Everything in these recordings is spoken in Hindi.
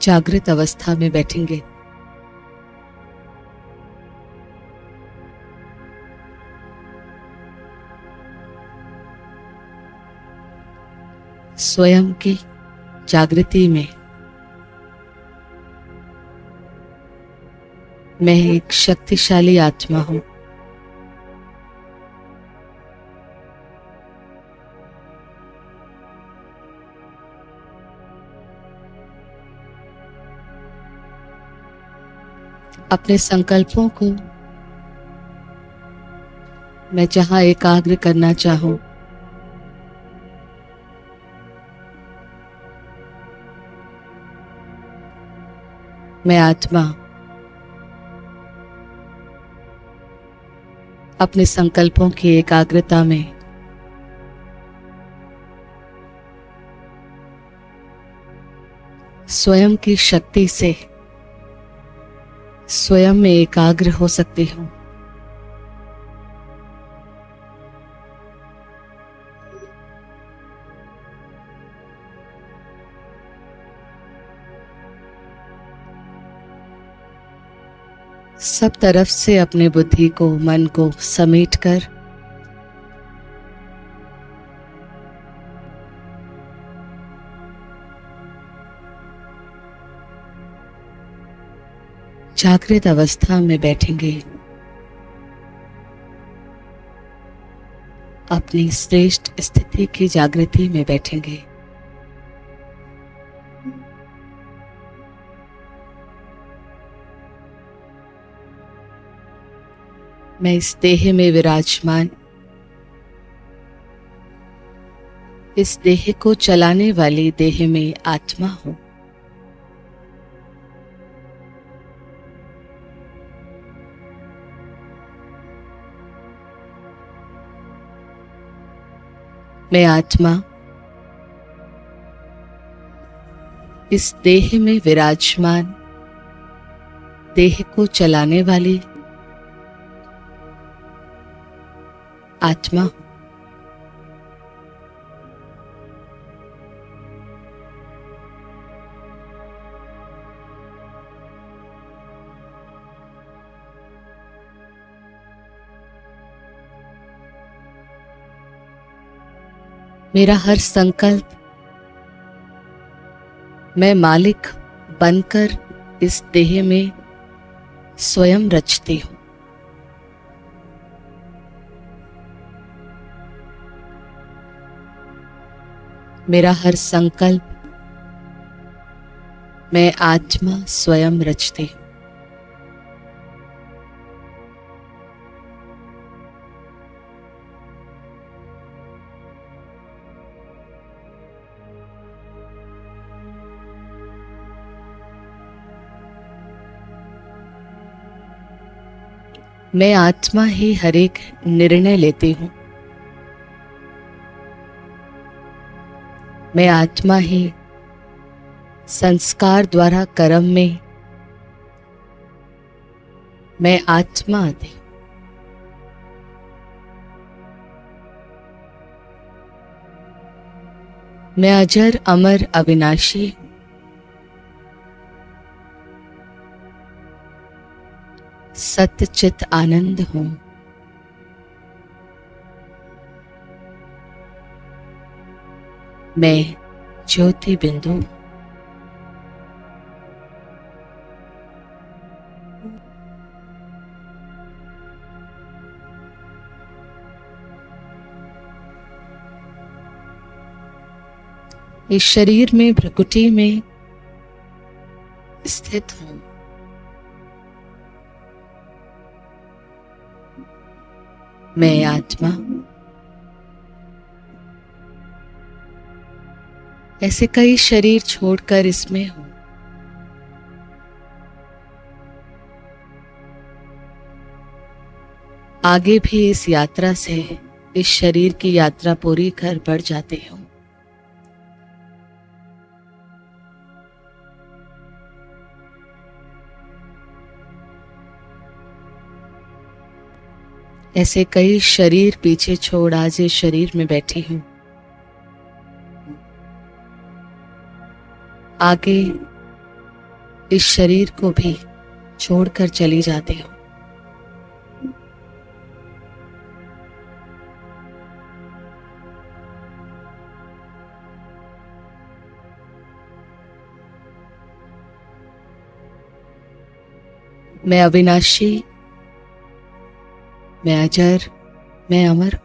जागृत अवस्था में बैठेंगे। स्वयं की जागृति में मैं एक शक्तिशाली आत्मा हूं। अपने संकल्पों को मैं जहां एकाग्र करना चाहूं, मैं आत्मा अपने संकल्पों की एकाग्रता में स्वयं की शक्ति से स्वयं में एकाग्र हो सकती हूं। सब तरफ से अपने बुद्धि को, मन को समेटकर जागृत अवस्था में बैठेंगे। अपनी श्रेष्ठ स्थिति की जागृति में बैठेंगे। मैं इस देह में विराजमान, इस देह को चलाने वाली देह में आत्मा हूं। मैं आत्मा इस देह में विराजमान, देह को चलाने वाली आत्मा हूं। मेरा हर संकल्प मैं मालिक बनकर इस देह में स्वयं रचती हूं। मेरा हर संकल्प मैं आत्मा स्वयं रचती हूं। मैं आत्मा ही हर एक निर्णय लेती हूं। मैं आत्मा ही संस्कार द्वारा कर्म में मैं आत्मा थी। मैं अजर अमर अविनाशी हूं। सत्य चित आनंद हूं। मैं ज्योति बिंदु। इस शरीर में भ्रकुटी में स्थित हूं। मैं आत्मा ऐसे कई शरीर छोड़कर इसमें हूं। आगे भी इस यात्रा से इस शरीर की यात्रा पूरी कर बढ़ जाते हूं। ऐसे कई शरीर पीछे छोड़ आज इस शरीर में बैठी हूं। आगे इस शरीर को भी छोड़कर चली जाती हूँ। मैं अविनाशी, मैं अजर, मैं अमर।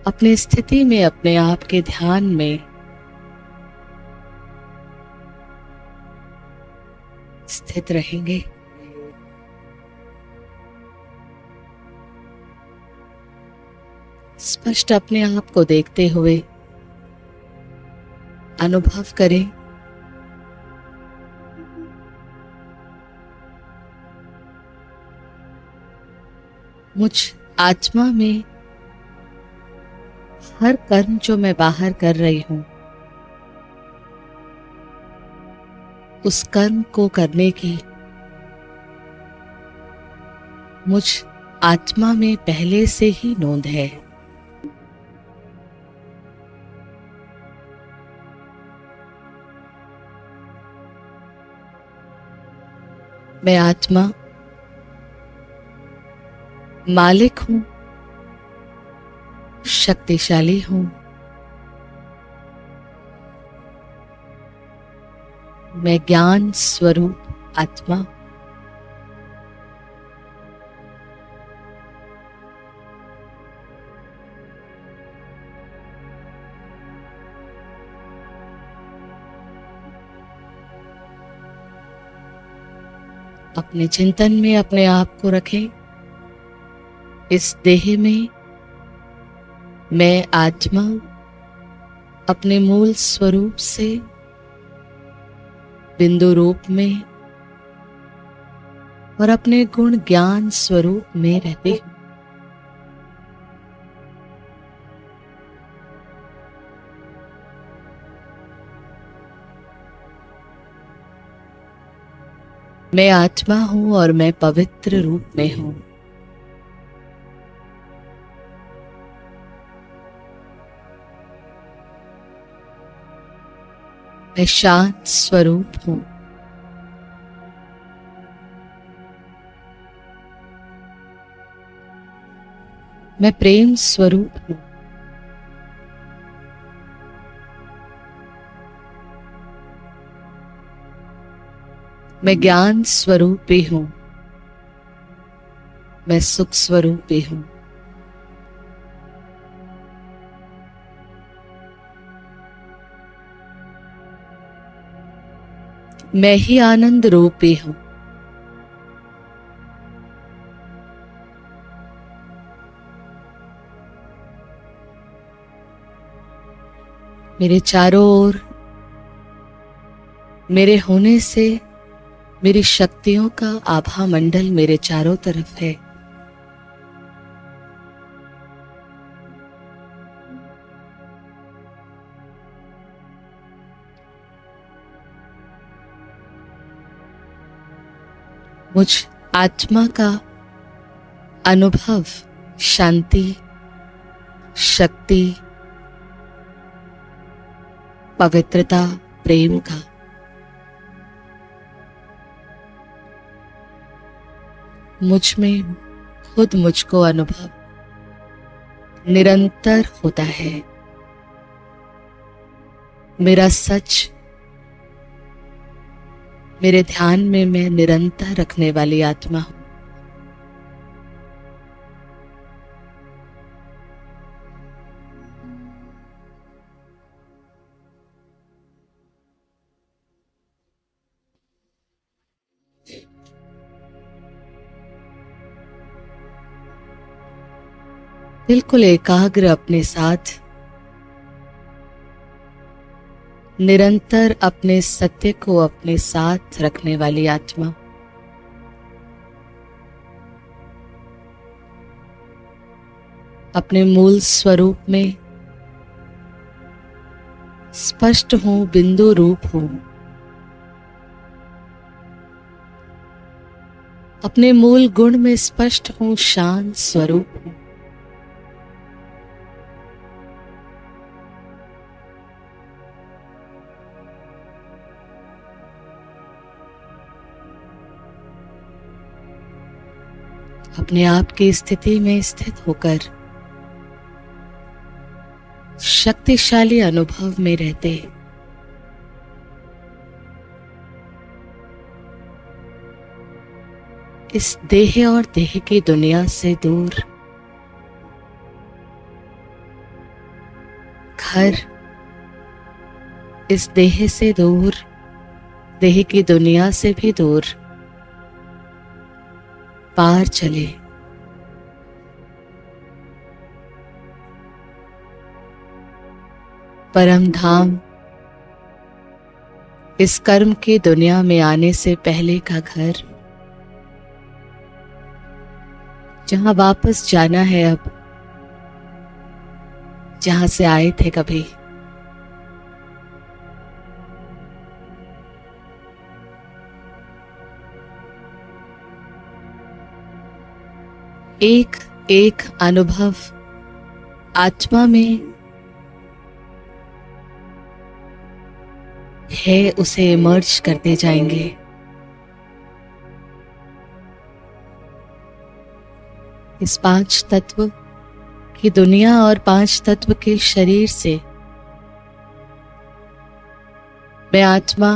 अपनी स्थिति में अपने आप के ध्यान में स्थित रहेंगे। स्पष्ट अपने आप को देखते हुए अनुभव करें मुझ आत्मा में हर कर्म जो मैं बाहर कर रही हूं, उस कर्म को करने की मुझ आत्मा में पहले से ही नोंद है। मैं आत्मा मालिक हूं, शक्तिशाली हूं। मैं ज्ञान स्वरूप आत्मा, अपने चिंतन में अपने आप को रखें। इस देह में मैं आत्मा अपने मूल स्वरूप से बिंदु रूप में और अपने गुण ज्ञान स्वरूप में रहती हूं। मैं आत्मा हूं और मैं पवित्र रूप में हूं। मैं शांत स्वरूप हूं। मैं प्रेम स्वरूप हूं। मैं ज्ञान स्वरूप भी हूं। मैं सुख स्वरूप भी हूं। मैं ही आनंद रूप भी हूं। मेरे चारों ओर मेरे होने से मेरी शक्तियों का आभा मंडल मेरे चारों तरफ है। मुझ आत्मा का अनुभव शांति, शक्ति, पवित्रता, प्रेम का मुझ में खुद मुझको अनुभव निरंतर होता है। मेरा सच मेरे ध्यान में मैं निरंतर रखने वाली आत्मा हूं। बिल्कुल एकाग्र अपने साथ निरंतर अपने सत्य को अपने साथ रखने वाली आत्मा। अपने मूल स्वरूप में स्पष्ट हूं, बिंदु रूप हूं। अपने मूल गुण में स्पष्ट हूं, शांत स्वरूप हूं। अपने आप की स्थिति में स्थित होकर शक्तिशाली अनुभव में रहते इस देह और देह की दुनिया से दूर घर, इस देह से दूर, देह की दुनिया से भी दूर पार चले। परम धाम इस कर्म की दुनिया में आने से पहले का घर, जहां वापस जाना है अब, जहां से आए थे कभी। एक एक अनुभव आत्मा में है, उसे इमर्ज करते जाएंगे। इस पांच तत्व की दुनिया और पांच तत्व के शरीर से मैं आत्मा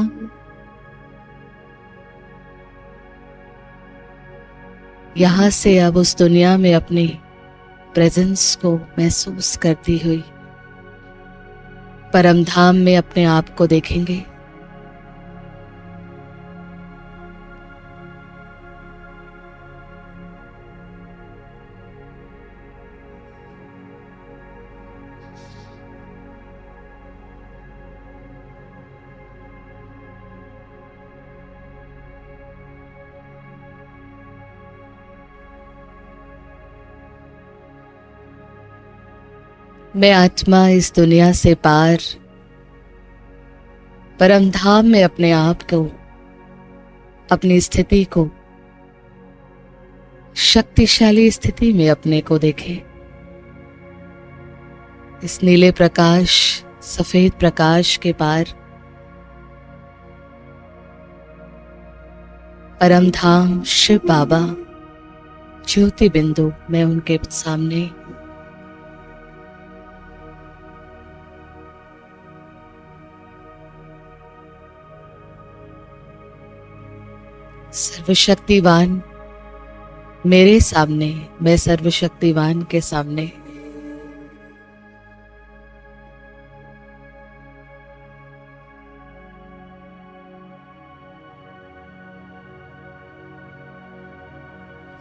यहां से अब उस दुनिया में अपनी प्रेजेंस को महसूस करती हुई परम धाम में अपने आप को देखेंगे। मैं आत्मा इस दुनिया से पार परम धाम में अपने आप को, अपनी स्थिति को शक्तिशाली स्थिति में अपने को देखे। इस नीले प्रकाश, सफेद प्रकाश के पार परम धाम शिव बाबा ज्योति बिंदु, मैं उनके सामने सर्वशक्तिवान मेरे सामने, मैं सर्वशक्तिवान के सामने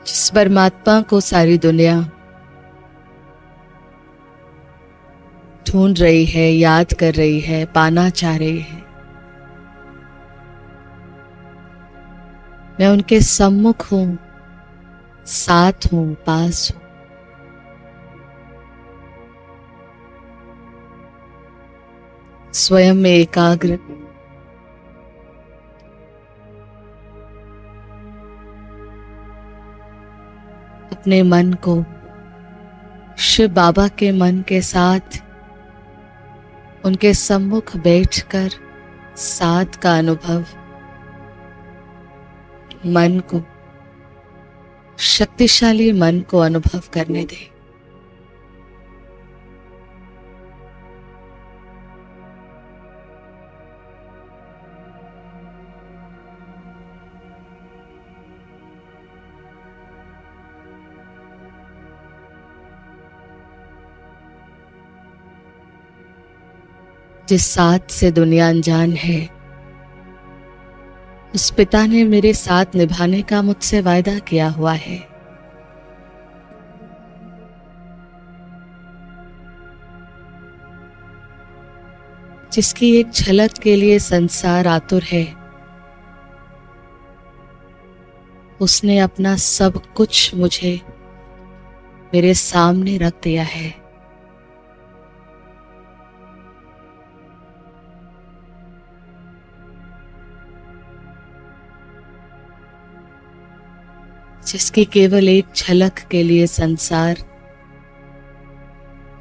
जिस परमात्मा को सारी दुनिया ढूंढ रही है, याद कर रही है, पाना चाह रही है, मैं उनके सम्मुख हूं, साथ हूं, पास हूं। स्वयं में एकाग्र, अपने मन को शिव बाबा के मन के साथ उनके सम्मुख बैठकर साथ का अनुभव, मन को, शक्तिशाली मन को अनुभव करने दे। जिस साथ से दुनिया अनजान है, उस पिता ने मेरे साथ निभाने का मुझसे वायदा किया हुआ है। जिसकी एक झलक के लिए संसार आतुर है, उसने अपना सब कुछ मुझे मेरे सामने रख दिया है। जिसकी केवल एक झलक के लिए संसार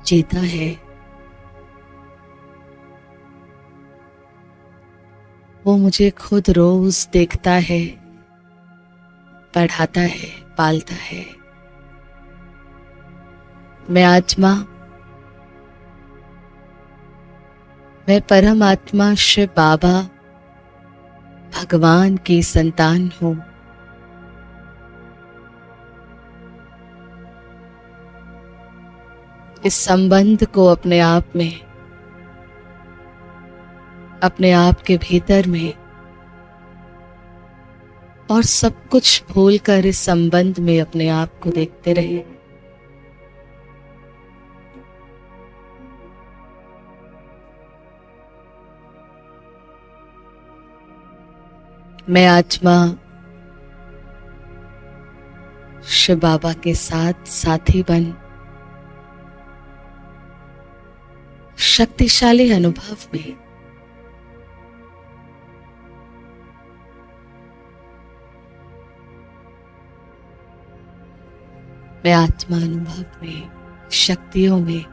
जीता है, वो मुझे खुद रोज देखता है, पढ़ाता है, पालता है, मैं आत्मा, मैं परम आत्मा शिव बाबा भगवान की संतान हूं। इस संबंध को अपने आप में, अपने आप के भीतर में और सब कुछ भूलकर इस संबंध में अपने आप को देखते रहे। मैं आत्मा शिव बाबा के साथ साथी बन शक्तिशाली अनुभव में मैं आत्मा अनुभव में, शक्तियों में,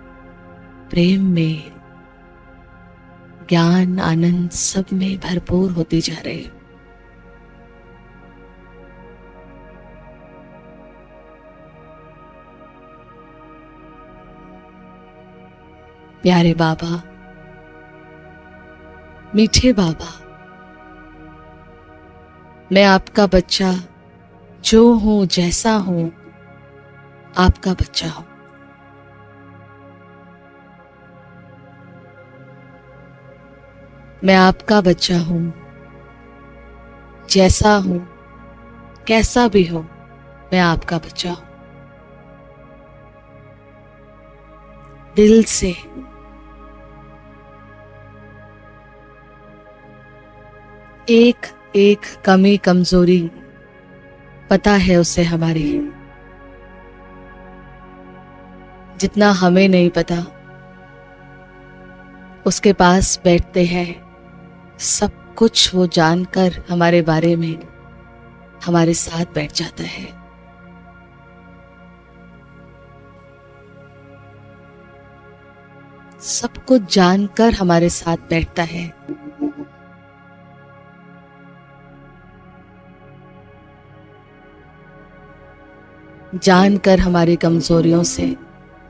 प्रेम में, ज्ञान आनंद सब में भरपूर होती जा रही हूं। प्यारे बाबा, मीठे बाबा, मैं आपका बच्चा जो हूं, जैसा हूं, आपका बच्चा हूं। मैं आपका बच्चा हूं, जैसा हूं, कैसा भी हूं, मैं आपका बच्चा हूं। दिल से, एक एक कमी कमजोरी पता है उसे हमारी, जितना हमें नहीं पता उसके पास बैठते हैं। सब कुछ वो जानकर हमारे बारे में हमारे साथ बैठ जाता है। सब कुछ जानकर हमारे साथ बैठता है। जानकर हमारी कमजोरियों से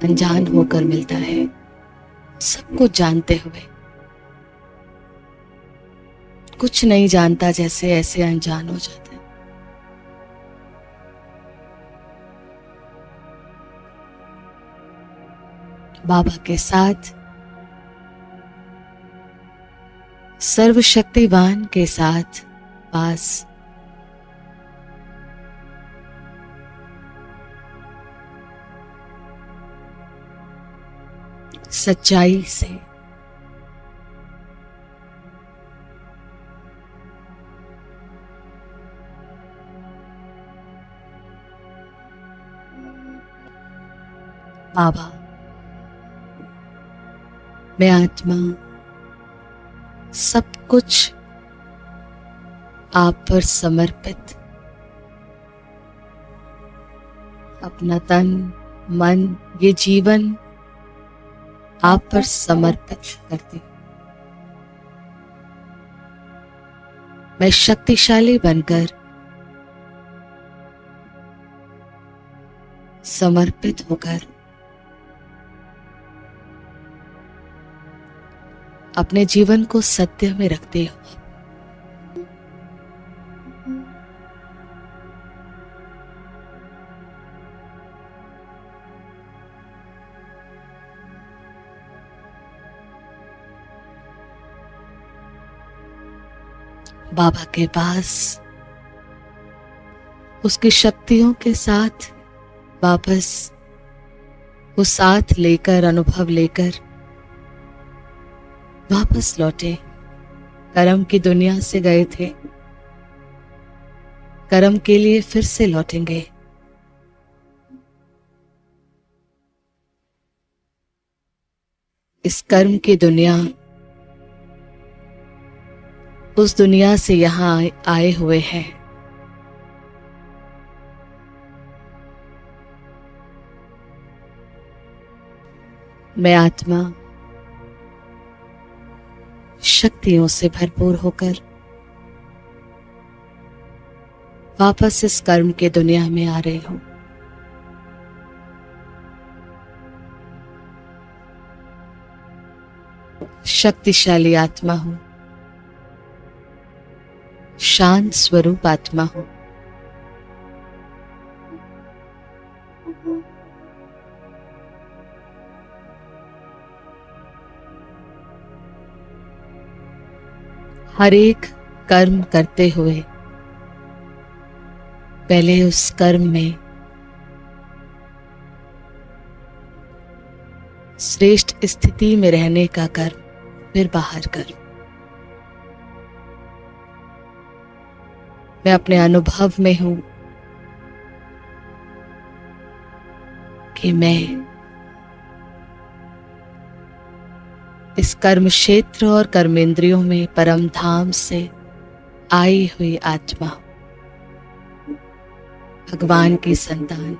अनजान होकर मिलता है। सब कुछ जानते हुए कुछ नहीं जानता, जैसे ऐसे अनजान हो जाता है। बाबा के साथ, सर्वशक्तिवान के साथ पास सच्चाई से, बाबा, मैं आत्मा सब कुछ आप पर समर्पित, अपना तन मन ये जीवन आप पर समर्पित करती हूं। मैं शक्तिशाली बनकर समर्पित होकर अपने जीवन को सत्य में रखते हो। बाबा के पास उसकी शक्तियों के साथ वापस वो साथ लेकर, अनुभव लेकर वापस लौटे। कर्म की दुनिया से गए थे, कर्म के लिए फिर से लौटेंगे। इस कर्म की दुनिया उस दुनिया से यहां आए हुए हैं। मैं आत्मा शक्तियों से भरपूर होकर वापस इस कर्म के दुनिया में आ रही हूं। शक्तिशाली आत्मा हूं, शांत स्वरूप आत्मा हूं। हर एक कर्म करते हुए पहले उस कर्म में श्रेष्ठ स्थिति में रहने का कर्म, फिर बाहर कर्म। मैं अपने अनुभव में हूं कि मैं इस कर्म क्षेत्र और कर्मेंद्रियों में परम धाम से आई हुई आत्मा, भगवान की संतान।